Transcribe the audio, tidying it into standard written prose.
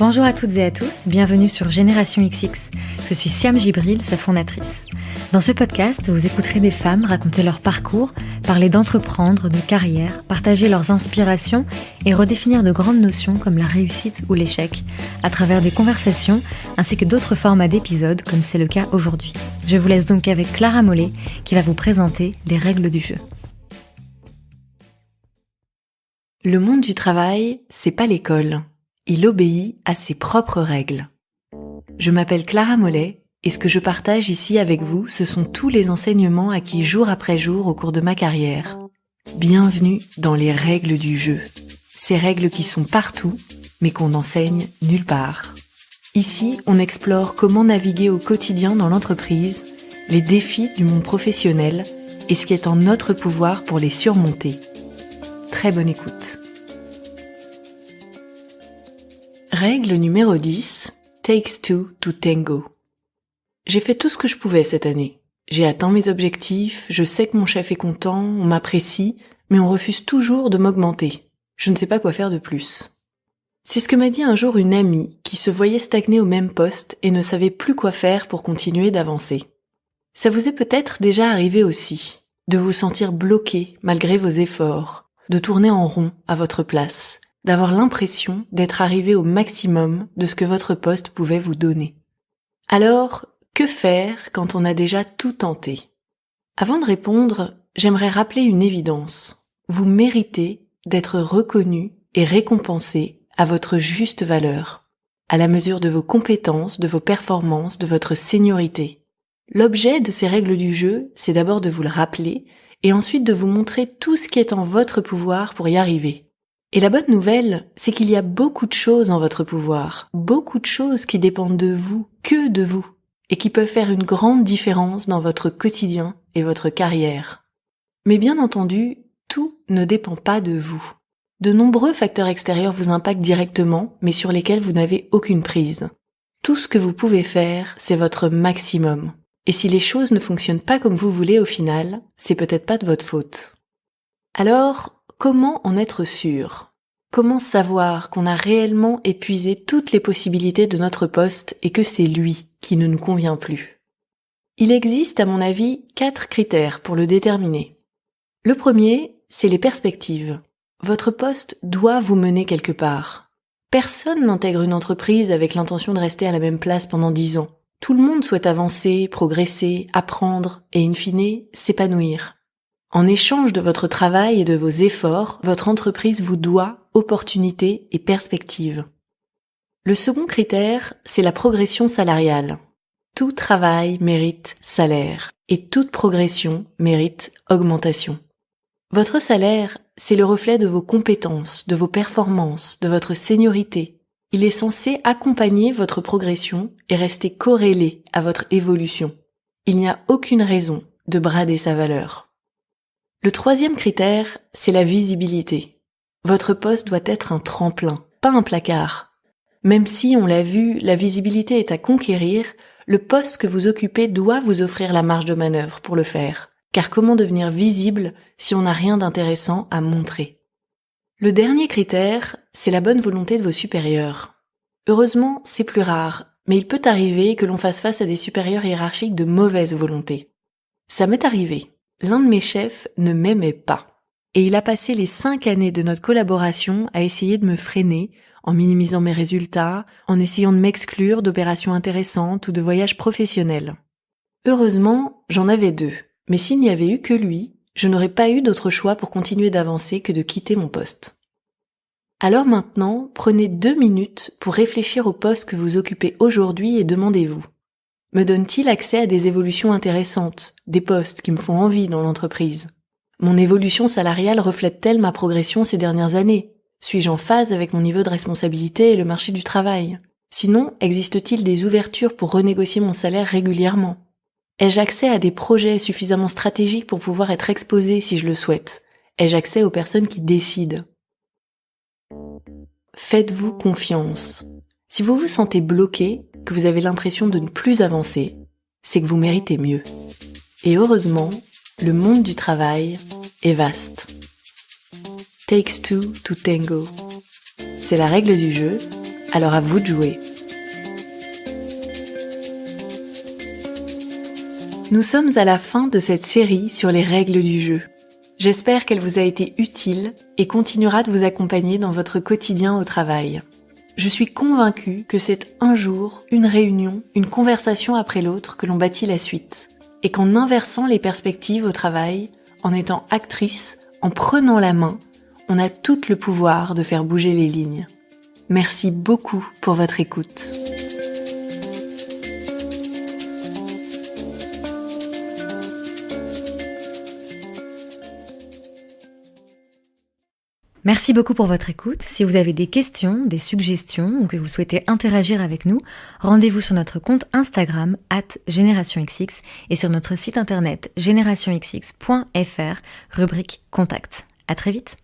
Bonjour à toutes et à tous, bienvenue sur Génération XX. Je suis Siam Gibril, sa fondatrice. Dans ce podcast, vous écouterez des femmes raconter leur parcours, parler d'entreprendre, de carrière, partager leurs inspirations et redéfinir de grandes notions comme la réussite ou l'échec, à travers des conversations ainsi que d'autres formats d'épisodes comme c'est le cas aujourd'hui. Je vous laisse donc avec Clara Mollet qui va vous présenter les règles du jeu. Le monde du travail, c'est pas l'école. Il obéit à ses propres règles. Je m'appelle Clara Mollet et ce que je partage ici avec vous, ce sont tous les enseignements acquis jour après jour au cours de ma carrière. Bienvenue dans les règles du jeu. Ces règles qui sont partout, mais qu'on n'enseigne nulle part. Ici, on explore comment naviguer au quotidien dans l'entreprise, les défis du monde professionnel et ce qui est en notre pouvoir pour les surmonter. Très bonne écoute. Règle numéro 10, Takes two to tango. J'ai fait tout ce que je pouvais cette année. J'ai atteint mes objectifs, je sais que mon chef est content, on m'apprécie, mais on refuse toujours de m'augmenter. Je ne sais pas quoi faire de plus. C'est ce que m'a dit un jour une amie qui se voyait stagner au même poste et ne savait plus quoi faire pour continuer d'avancer. Ça vous est peut-être déjà arrivé aussi, de vous sentir bloqué malgré vos efforts, de tourner en rond à votre place, d'avoir l'impression d'être arrivé au maximum de ce que votre poste pouvait vous donner. Alors, que faire quand on a déjà tout tenté ? Avant de répondre, j'aimerais rappeler une évidence. Vous méritez d'être reconnu et récompensé à votre juste valeur, à la mesure de vos compétences, de vos performances, de votre seniorité. L'objet de ces règles du jeu, c'est d'abord de vous le rappeler et ensuite de vous montrer tout ce qui est en votre pouvoir pour y arriver. Et la bonne nouvelle, c'est qu'il y a beaucoup de choses en votre pouvoir, beaucoup de choses qui dépendent de vous, que de vous, et qui peuvent faire une grande différence dans votre quotidien et votre carrière. Mais bien entendu, tout ne dépend pas de vous. De nombreux facteurs extérieurs vous impactent directement, mais sur lesquels vous n'avez aucune prise. Tout ce que vous pouvez faire, c'est votre maximum. Et si les choses ne fonctionnent pas comme vous voulez au final, c'est peut-être pas de votre faute. Alors, comment en être sûr ? Comment savoir qu'on a réellement épuisé toutes les possibilités de notre poste et que c'est lui qui ne nous convient plus ? Il existe, à mon avis, 4 critères pour le déterminer. Le premier, c'est les perspectives. Votre poste doit vous mener quelque part. Personne n'intègre une entreprise avec l'intention de rester à la même place pendant 10 ans. Tout le monde souhaite avancer, progresser, apprendre et in fine, s'épanouir. En échange de votre travail et de vos efforts, votre entreprise vous doit opportunités et perspectives. Le second critère, c'est la progression salariale. Tout travail mérite salaire et toute progression mérite augmentation. Votre salaire, c'est le reflet de vos compétences, de vos performances, de votre seniorité. Il est censé accompagner votre progression et rester corrélé à votre évolution. Il n'y a aucune raison de brader sa valeur. Le troisième critère, c'est la visibilité. Votre poste doit être un tremplin, pas un placard. Même si, on l'a vu, la visibilité est à conquérir, le poste que vous occupez doit vous offrir la marge de manœuvre pour le faire. Car comment devenir visible si on n'a rien d'intéressant à montrer ? Le dernier critère, c'est la bonne volonté de vos supérieurs. Heureusement, c'est plus rare, mais il peut arriver que l'on fasse face à des supérieurs hiérarchiques de mauvaise volonté. Ça m'est arrivé. L'un de mes chefs ne m'aimait pas. Et il a passé les 5 années de notre collaboration à essayer de me freiner, en minimisant mes résultats, en essayant de m'exclure d'opérations intéressantes ou de voyages professionnels. Heureusement, j'en avais 2. Mais s'il n'y avait eu que lui, je n'aurais pas eu d'autre choix pour continuer d'avancer que de quitter mon poste. Alors maintenant, prenez 2 minutes pour réfléchir au poste que vous occupez aujourd'hui et demandez-vous. Me donne-t-il accès à des évolutions intéressantes, des postes qui me font envie dans l'entreprise ? Mon évolution salariale reflète-t-elle ma progression ces dernières années ? Suis-je en phase avec mon niveau de responsabilité et le marché du travail ? Sinon, existe-t-il des ouvertures pour renégocier mon salaire régulièrement ? Ai-je accès à des projets suffisamment stratégiques pour pouvoir être exposé si je le souhaite ? Ai-je accès aux personnes qui décident ? Faites-vous confiance. Si vous vous sentez bloqué, que vous avez l'impression de ne plus avancer, c'est que vous méritez mieux. Et heureusement, le monde du travail est vaste. Takes two to tango. C'est la règle du jeu. Alors à vous de jouer. Nous sommes à la fin de cette série sur les règles du jeu. J'espère qu'elle vous a été utile et continuera de vous accompagner dans votre quotidien au travail. Je suis convaincue que c'est un jour, une réunion, une conversation après l'autre que l'on bâtit la suite. Et qu'en inversant les perspectives au travail, en étant actrice, en prenant la main, on a tout le pouvoir de faire bouger les lignes. Merci beaucoup pour votre écoute. Merci beaucoup pour votre écoute. Si vous avez des questions, des suggestions ou que vous souhaitez interagir avec nous, rendez-vous sur notre compte Instagram @GénérationXX et sur notre site internet generationxx.fr, rubrique Contact. À très vite.